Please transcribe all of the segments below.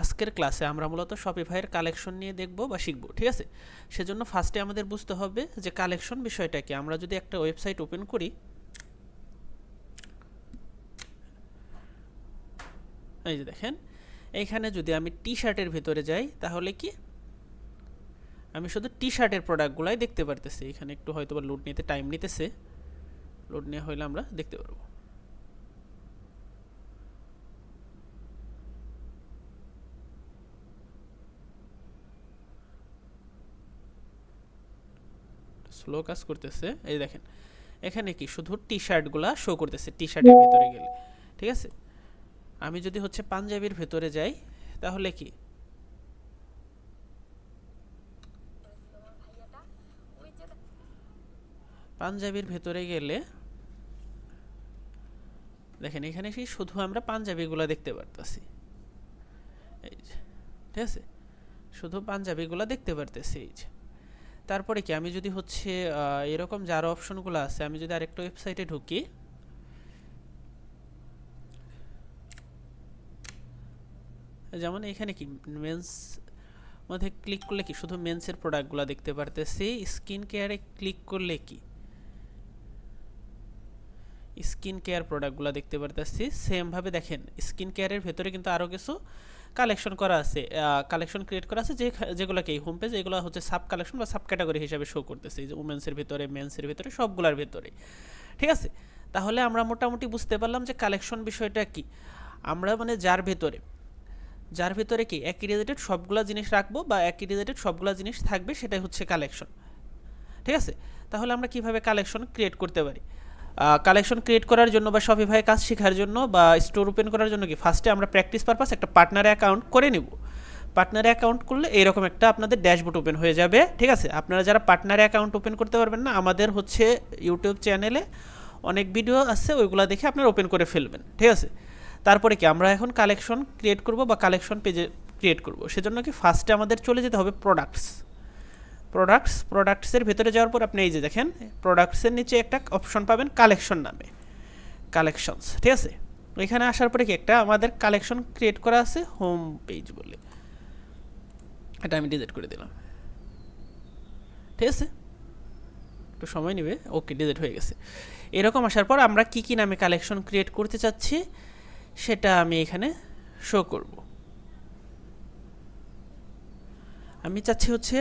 আজকের ক্লাসে আমরা মূলত শপিফাইয়ের কালেকশন নিয়ে দেখব বা শিখব, ঠিক আছে। সেজন্য ফার্স্টে আমাদের বুঝতে হবে যে কালেকশন বিষয়টা কি। আমরা যদি একটা ওয়েবসাইট ওপেন করি, এই যে দেখেন, এইখানে যদি আমি টি শার্টের ভিতরে যাই তাহলে কি আমি শুধু টি শার্টের প্রোডাক্টগুলাই দেখতে পারতেছি। এখানে একটু হয়তো বা লোড নিতে টাইম নিতেছে, লোড নিয়ে হইলে আমরা দেখতে পারবো। স্লো কাজ করতেছে। এই দেখেন এখানে কি শুধু টি শার্টগুলা শো করতেছে টি শার্টের ভিতরে গেলে, ঠিক আছে। আমি যদি হচ্ছে পাঞ্জাবির ভেতরে যাই তাহলে কি পাঞ্জাবির ভেতরে গেলে দেখেন এখানে কি শুধু আমরা পাঞ্জাবিগুলো দেখতে পারতেছি, এই যে, ঠিক আছে, শুধু পাঞ্জাবিগুলো দেখতে পারতেছি। এই যে তারপরে কি আমি যদি হচ্ছে এরকম যে আরো অপশনগুলো আছে, আমি যদি আরেকটা ওয়েবসাইটে ঢুকি, যেমন এখানে কি মেন্স মধ্যে ক্লিক করলে কি শুধু মেন্সের প্রোডাক্টগুলো দেখতে পারতেছি। স্কিন কেয়ারে ক্লিক করলে কি স্কিন কেয়ার প্রোডাক্টগুলো দেখতে পারতেছি। সেম ভাবে দেখেন স্কিন কেয়ারের ভেতরে কিন্তু আরও কিছু কালেকশন করা আছে, কালেকশন ক্রিয়েট করা আছে, যেগুলোকে এই হোম পেজ এগুলো হচ্ছে সাব কালেকশন বা সাব ক্যাটাগরি হিসাবে শো করতেছে, যে উমেন্সের ভিতরে, মেন্সের ভিতরে, সবগুলোর ভিতরে, ঠিক আছে। তাহলে আমরা মোটামুটি বুঝতে পারলাম যে কালেকশন বিষয়টা কি। আমরা মানে যার ভিতরে কি একই রিলেটেড সবগুলা জিনিস রাখবো বা একই রিলেটেড সবগুলা জিনিস থাকবে, সেটাই হচ্ছে কালেকশন, ঠিক আছে। তাহলে আমরা কিভাবে কালেকশন ক্রিয়েট করতে পারি? কালেকশন ক্রিয়েট করার জন্য বা শপিফাই কাজ শেখার জন্য বা স্টোর ওপেন করার জন্য কি ফার্স্টে আমরা প্র্যাকটিস পারপাস একটা পার্টনার অ্যাকাউন্ট করে নিব। পার্টনার অ্যাকাউন্ট করলে এইরকম একটা আপনাদের ড্যাশবোর্ড ওপেন হয়ে যাবে, ঠিক আছে। আপনারা যারা পার্টনার অ্যাকাউন্ট ওপেন করতে পারবেন না, আমাদের হচ্ছে ইউটিউব চ্যানেলে অনেক ভিডিও আছে, ওইগুলো দেখে আপনারা ওপেন করে ফেলবেন, ঠিক আছে। তারপরে কি আমরা এখন কালেকশন ক্রিয়েট করব বা কালেকশন পেজে ক্রিয়েট করব। সেজন্য কি ফার্স্টে আমাদের চলে যেতে হবে প্রোডাক্টসের ভেতরে যাওয়ার পর আপনি এই যে দেখেন প্রোডাক্টসের নিচে একটা অপশন পাবেন কালেকশন নামে, কালেকশনস, ঠিক আছে। এখানে আসার পরে কি একটা আমাদের কালেকশন ক্রিয়েট করা আছে হোম পেজ বলে, এটা আমি ডিলিট করে দিলাম, ঠিক আছে, একটু সময় নেবে। ওকে, ডিলিট হয়ে গেছে। এরকম আসার পর আমরা কি কি নামে কালেকশন ক্রিয়েট করতে চাচ্ছি সেটা আমি এখানে শো করব। আমি চাচ্ছি হচ্ছে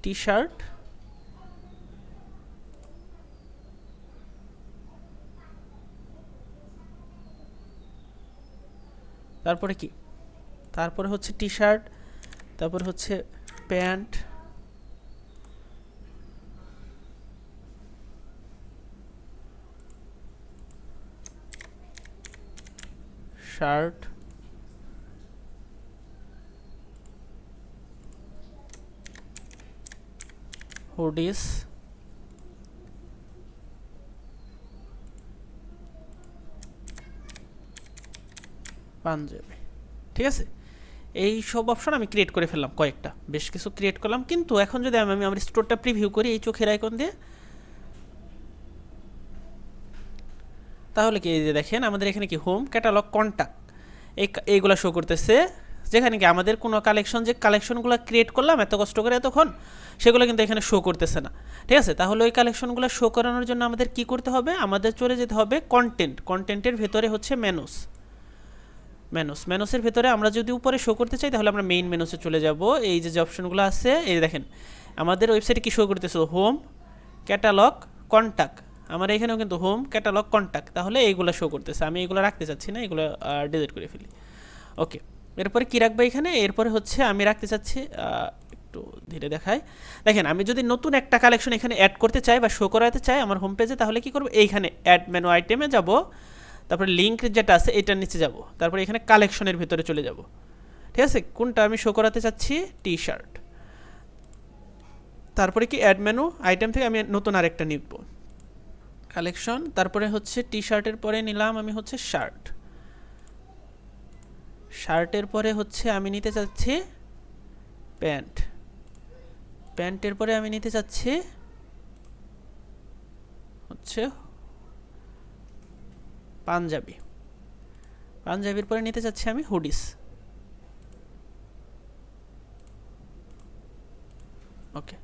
টি শার্ট, তারপরে কি তারপরে হচ্ছে টি শার্ট, তারপরে হচ্ছে প্যান্ট, শার্ট, হুডিস, পাঞ্জাবি, ঠিক আছে। এই সব অপশন আমি ক্রিয়েট করে ফেললাম, কয়েকটা বেশ কিছু ক্রিয়েট করলাম। কিন্তু এখন যদি আমি আমার স্টোরটা প্রিভিউ করি এই চোখের আইকন দিয়ে, তাহলে কি এই যে দেখেন আমাদের এখানে কি হোম, ক্যাটালগ, কন্ট্যাক্ট, এইগুলো শো করতেছে। যেখানে কি আমাদের কোনো কালেকশন, যে কালেকশনগুলো ক্রিয়েট করলাম এত কষ্ট করে এতক্ষণ, সেগুলো কিন্তু এখানে শো করতেছে না, ঠিক আছে। তাহলে ওই কালেকশনগুলো শো করানোর জন্য আমাদের কি করতে হবে? আমাদের চলে যেতে হবে কন্টেন্টের ভেতরে হচ্ছে মেনুসের ভেতরে আমরা যদি উপরে শো করতে চাই তাহলে আমরা মেইন মেনুসে চলে যাব। এই যে অপশনগুলো আছে, এই দেখেন আমাদের ওয়েবসাইটে কি শো করতেছে, হোম, ক্যাটালগ, কন্ট্যাক্ট। আমার এখানেও কিন্তু হোম, ক্যাটালগ, কন্ট্যাক্ট, তাহলে এইগুলো শো করতেছে। আমি এইগুলো রাখতে চাচ্ছি না, এগুলো ডিলিট করে ফেলি। ওকে, এরপরে কি রাখবো এখানে? এরপরে হচ্ছে আমি রাখতে চাচ্ছি, একটু ধীরে দেখায়, দেখেন আমি যদি নতুন একটা কালেকশন এখানে অ্যাড করতে চাই বা শো করাতে চাই আমার হোম পেজে, তাহলে কি করব? এইখানে অ্যাড মেনু আইটেমে যাব, তারপরে লিঙ্ক যেটা আছে এটার নিচে যাব, তারপরে এখানে কালেকশনের ভিতরে চলে যাব, ঠিক আছে। কোনটা আমি শো করাতে চাচ্ছি? T shirt. তারপরে কি অ্যাড মেনু আইটেম থেকে আমি নতুন আরেকটা নিব, কালেকশন, তারপরে হচ্ছে টি শার্টের পরে নিলাম আমি হচ্ছে শার্টের পরে হচ্ছে আমি নিতে চাচ্ছি প্যান্টের পরে আমি নিতে চাচ্ছি হচ্ছে পাঞ্জাবির পরে নিতে চাচ্ছি আমি হুডিস। ওকে,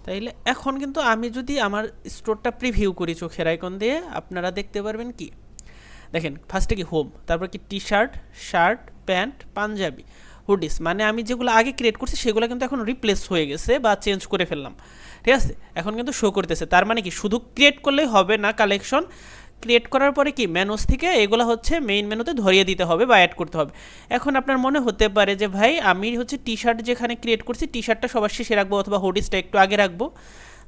তাইলে এখন কিন্তু আমি যদি আমার স্টোরটা প্রিভিউ করি চোখের আইকন দিয়ে, আপনারা দেখতে পারবেন কি, দেখেন ফার্স্টে কি হোম, তারপর কি T shirt, shirt, pant, Punjabi, hoodies, মানে আমি যেগুলো আগে ক্রিয়েট করছি সেগুলো কিন্তু এখন রিপ্লেস হয়ে গেছে বা চেঞ্জ করে ফেললাম। ঠিক আছে, এখন কিন্তু শো করতেছে। তার মানে কি শুধু ক্রিয়েট করলেই হবে না কালেকশন, ক্রিয়েট করার পরে কি মেনুস থেকে এগুলো হচ্ছে মেইন মেনুতে ধরিয়ে দিতে হবে বা অ্যাড করতে হবে। এখন আপনার মনে হতে পারে যে ভাই আমি হচ্ছে টি শার্ট যেখানে ক্রিয়েট করছি টি শার্টটা সবার শেষে রাখবো অথবা হুডিসটা একটু আগে রাখবো,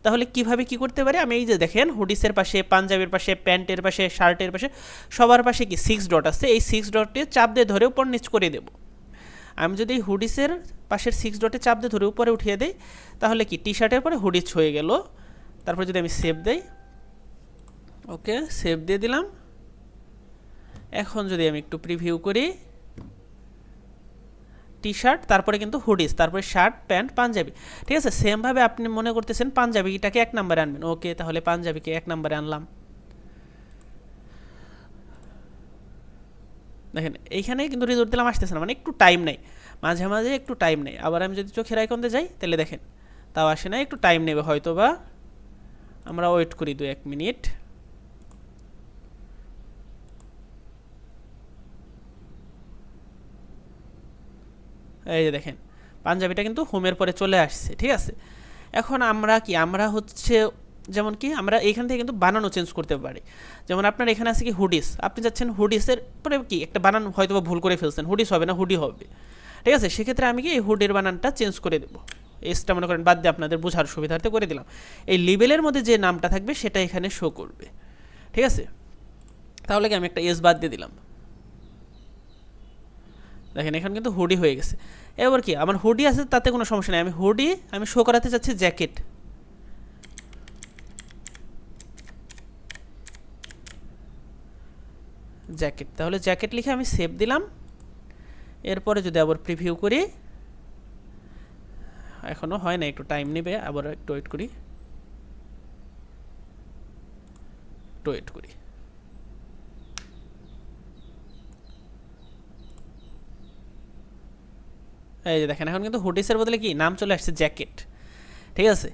তাহলে কিভাবে কি করতে পারি, আমি এই যে দেখেন হুডিসের পাশে, পাঞ্জাবির পাশে, প্যান্টের পাশে, শার্টের পাশে, সবার পাশে কি 6 ডট আছে, এই 6 ডটে চাপ দিয়ে ধরে উপর নিচ করে দেব। আমি যদি হুডিসের পাশের 6 ডটে চাপ দিয়ে ধরে উপরে উঠিয়ে দেই, তাহলে কি টি শার্টের পরে হুডিস হয়ে গেল। তারপর যদি আমি সেভ দেই, ওকে সেভ দিয়ে দিলাম। এখন যদি আমি একটু প্রিভিউ করি, টি শার্ট, তারপরে কিন্তু হুডিস, তারপরে শার্ট, প্যান্ট, পাঞ্জাবি। ঠিক আছে, সেমভাবে আপনি মনে করতেছেন পাঞ্জাবিটাকে 1 নম্বরে আনবেন। ওকে, তাহলে পাঞ্জাবিকে 1 নম্বরে আনলাম। দেখেন এইখানে কিন্তু রেজাল্ট দিলাম, আসতেছে না, মানে একটু টাইম নেই, মাঝে মাঝে একটু টাইম নেই। আবার আমি যদি চোখের আইকনতে যাই তাহলে দেখেন তাও আসে না, একটু টাইম নেবে হয়তো বা, আমরা ওয়েট করি 2-1 মিনিট। এই যে দেখেন পাঞ্জাবিটা কিন্তু হোমের পরে চলে আসছে। ঠিক আছে, এখন আমরা কি, আমরা হচ্ছে যেমন কি আমরা এইখান থেকে কিন্তু বানানো চেঞ্জ করতে পারি। যেমন আপনার এখানে আছে কি হুডিস, আপনি যাচ্ছেন হুডিসের পরে কি একটা বানান হয়তো বা ভুল করে ফেলছেন, হুডিস হবে না হুডি হবে। ঠিক আছে, সেক্ষেত্রে আমি কি এই হুডির বানানটা চেঞ্জ করে দেবো, এসটা মনে করেন বাদ দিয়ে আপনাদের বোঝার সুবিধার্থে করে দিলাম। এই লেবেলের মধ্যে যে নামটা থাকবে সেটা এখানে শো করবে। ঠিক আছে, তাহলে কি আমি একটা এস বাদ দিয়ে দিলাম, দেখেন এখানে কিন্তু হুডি হয়ে গেছে। এবার কি আমার হুডি আছে তাতে কোনো সমস্যা নেই, আমি শো করাতে চাচ্ছি জ্যাকেট। জ্যাকেট, তাহলে জ্যাকেট লিখে আমি সেভ দিলাম। এরপরে যদি আবার প্রিভিউ করি, এখনও হয় না, একটু টাইম নেবে, আবার একটু ওয়েট করি, এই যে দেখেন এখন কিন্তু হুডিসের বদলে কি নাম চলে আসছে জ্যাকেট। ঠিক আছে,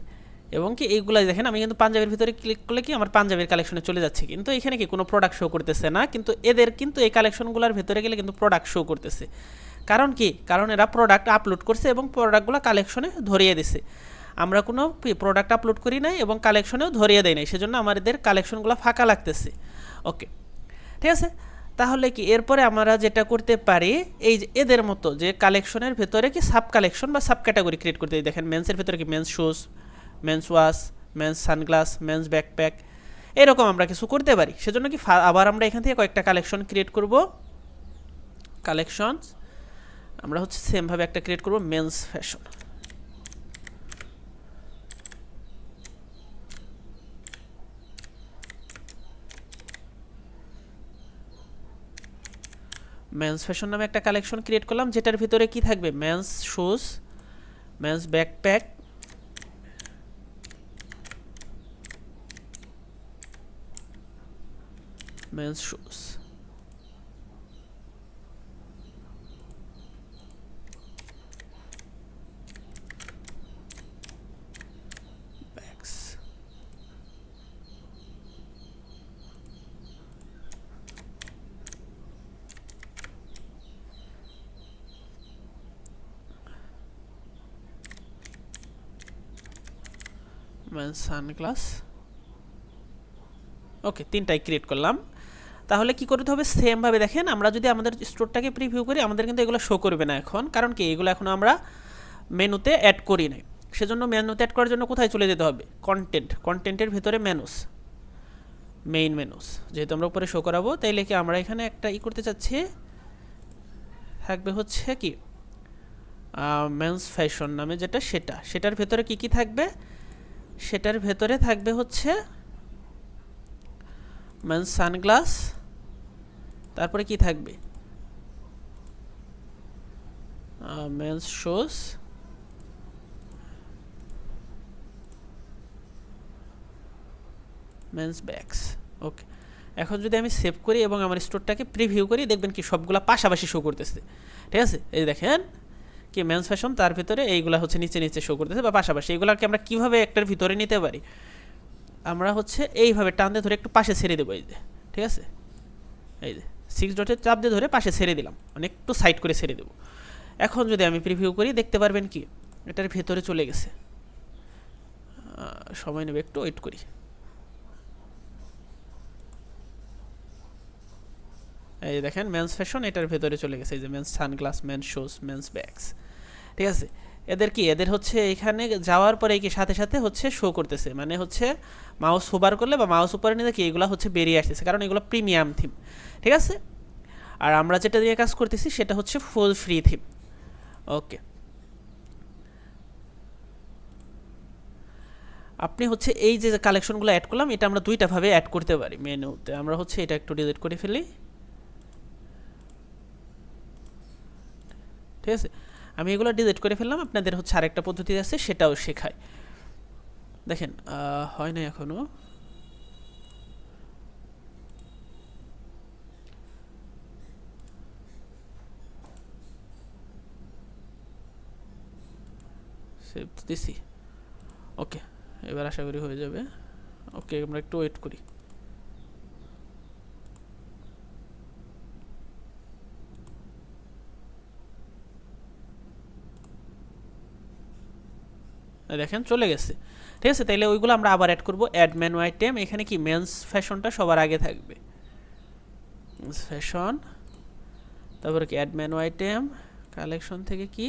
এবং কি এইগুলাই দেখেন আমি কিন্তু পাঞ্জাবির ভিতরে ক্লিক করলে কি আমার পাঞ্জাবির কালেকশনে চলে যাচ্ছে, কিন্তু এখানে কি কোনো প্রোডাক্ট শো করতেছে না, কিন্তু এদের কিন্তু এই কালেকশনগুলোর ভিতরে গেলে কিন্তু প্রোডাক্ট শো করতেছে। কারণ কি, কারণ এরা প্রোডাক্ট আপলোড করছে এবং প্রোডাক্টগুলো কালেকশনে ধরিয়ে দিছে। আমরা কোনো প্রোডাক্ট আপলোড করি নাই এবং কালেকশনেও ধরিয়ে দেয় নাই, সেজন্য আমাদের কালেকশনগুলো ফাঁকা লাগতেছে। ওকে, ঠিক আছে, তাহলে কি এরপরে আমরা যেটা করতে পারি, এই যে এদের মতো যে কালেকশনের ভেতরে কি সাব কালেকশন বা সাব ক্যাটাগরি ক্রিয়েট করতে, দেখেন মেন্সের ভেতরে কি men's shoes, men's watch, men's sunglass, men's backpack, এরকম আমরা কিছু করতে পারি। সেজন্য কি আবার আমরা এখান থেকে কয়েকটা কালেকশন ক্রিয়েট করব। কালেকশনস আমরা হচ্ছে সেমভাবে একটা ক্রিয়েট করব, মেন্স ফ্যাশন। মেন্স ফ্যাশন নামে একটা কালেকশন ক্রিয়েট করলাম, যেটার ভিতরে কি থাকবে, men's shoes, men's backpack, men's shoes, bags, men's sunglasses. Okay, তিনটাই ক্রিয়েট করলাম। তাহলে কি করতে হবে, সেমভাবে দেখেন আমরা যদি আমাদের স্টোরটাকে প্রিভিউ করি, আমাদের কিন্তু এগুলো শো করবে না এখন, কারণ কি এগুলো এখন আমরা মেনুতে অ্যাড করি নাই। সেজন্য মেনুতে অ্যাড করার জন্য কোথায় চলে যেতে হবে, কন্টেন্টের ভিতরে মেনুস, মেইন মেনুস, যেহেতু আমরা উপরে শো করাবো, তাইলে কি আমরা এখানে একটা করতে চাচ্ছি, থাকবে হচ্ছে কি মেন্স ফ্যাশন নামে যেটা, সেটার ভেতরে কি থাকবে, সেটার ভেতরে থাকবে হচ্ছে মেন্স সানগ্লাস, তারপরে কি থাকবে মেন্স শুজ, মেন্স ব্যাগস। ওকে, এখন যদি আমি সেভ করি এবং আমার স্টোরটাকে প্রিভিউ করি, দেখবেন কি সবগুলা পাশাপাশি শো করতেছে। ঠিক আছে, এই দেখেন কি মেন্স ফ্যাশন, তার ভিতরে এইগুলা হচ্ছে নিচে নিচে শো করতেছে বা পাশাপাশি। এইগুলাকে আমরা কীভাবে একটার ভিতরে নিতে পারি, আমরা হচ্ছে এইভাবে টান দিয়ে ধরে একটু পাশে ছেড়ে দেবো। এই যে ঠিক আছে, এই যে 6 ডটে চাপ দিয়ে ধরে পাশে ছেড়ে দিলাম, মানে একটু সাইড করে ছেড়ে দেবো। এখন যদি আমি প্রিভিউ করি, দেখতে পারবেন কি এটার ভেতরে চলে গেছে। সময় নেবে, একটু ওয়েট করি। এই দেখেন মেন্স ফ্যাশন এটার ভেতরে চলে গেছে। এই যে men's sunglass, men's shoes, men's bags. ঠিক আছে, এদের কি, এদের হচ্ছে এখানে যাওয়ার পরে কি সাথে সাথে হচ্ছে শো করতেছে, মানে হচ্ছে মাউস হোভার করলে বা মাউস উপরে নিলে কি এগুলো হচ্ছে বেরিয়ে আসতেছে, কারণ এগুলো প্রিমিয়াম থিম। ঠিক আছে, আর আমরা যেটা দিয়ে কাজ করতেছি সেটা হচ্ছে ফুল ফ্রি থিম। ওকে, আপনি হচ্ছে এই যে কালেকশনগুলো অ্যাড করলাম, এটা আমরা দুইটা ভাবে অ্যাড করতে পারি মেনুতে। আমরা হচ্ছে এটা একটু ডিলিট করে ফেলি। ঠিক আছে, আমি এগুলো ডিলিট করে ফেললাম। আপনাদের হচ্ছে আরেকটা পদ্ধতি আছে, সেটাও শেখায়। দেখেন হয় না এখনো। সেভ দিছি। ওকে, এবার আশা করি হয়ে যাবে। ওকে, আমরা একটু ওয়েট করি। দেখেন চলে গেছে। ঠিক আছে, তাইলে ওইগুলো আমরা আবার অ্যাড করবো। অ্যাড মেনু আইটেম, এখানে কি মেন্স ফ্যাশনটা সবার আগে থাকবে। মেন্স ফ্যাশন, তারপরে কি অ্যাড মেনু আইটেম, কালেকশন থেকে কি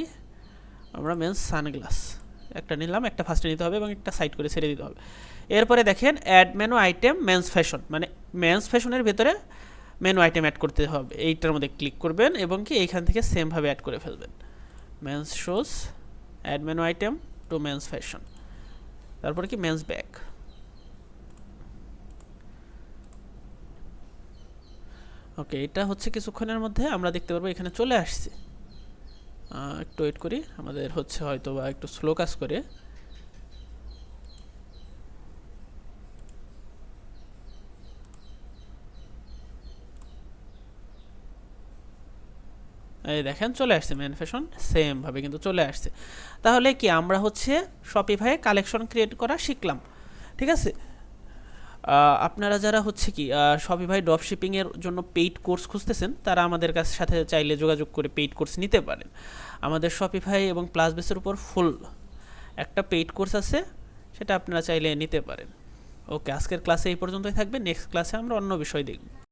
আমরা মেন্স সানগ্লাস একটা নিলাম, একটা ফার্স্টে নিতে হবে এবং একটা সাইড করে ছেড়ে দিতে হবে। এরপরে দেখেন add menu item men's fashion, মানে মেন্স ফ্যাশনের ভেতরে মেনু আইটেম অ্যাড করতে হবে। এইটার মধ্যে ক্লিক করবেন এবং কি এইখান থেকে সেমভাবে অ্যাড করে ফেলবেন। Men's shoes, add menu item to men's fashion, তারপরে কি মেন্স ব্যাগ। ওকে, এটা হচ্ছে কিছুক্ষণের মধ্যে আমরা দেখতে পারবো এখানে চলে আসছে। একটু ওয়েট করি, আমাদের হচ্ছে হয়তো বা একটু স্লো কাজ করে। এই দেখেন চলে আসছে মেন ফ্যাশন, সেম ভাবে কিন্তু চলে আসছে। তাহলে কি আমরা হচ্ছে শপিফাই কালেকশন ক্রিয়েট করা শিখলাম। ঠিক আছে, আপনারা যারা হচ্ছে কি শপিফাই ড্রপ শিপিং এর জন্য পেইড কোর্স খুঁজতেছেন, তারা আমাদের কাছে সাথে চাইলে যোগাযোগ করে পেইড কোর্স নিতে পারেন। আমাদের শপিফাই এবং প্লাস বেসের উপর ফুল একটা পেইড কোর্স আছে, সেটা আপনারা চাইলে নিতে পারেন। ওকে, আজকের ক্লাসে এই পর্যন্তই থাকবে। নেক্সট ক্লাসে আমরা অন্য বিষয় দেখব।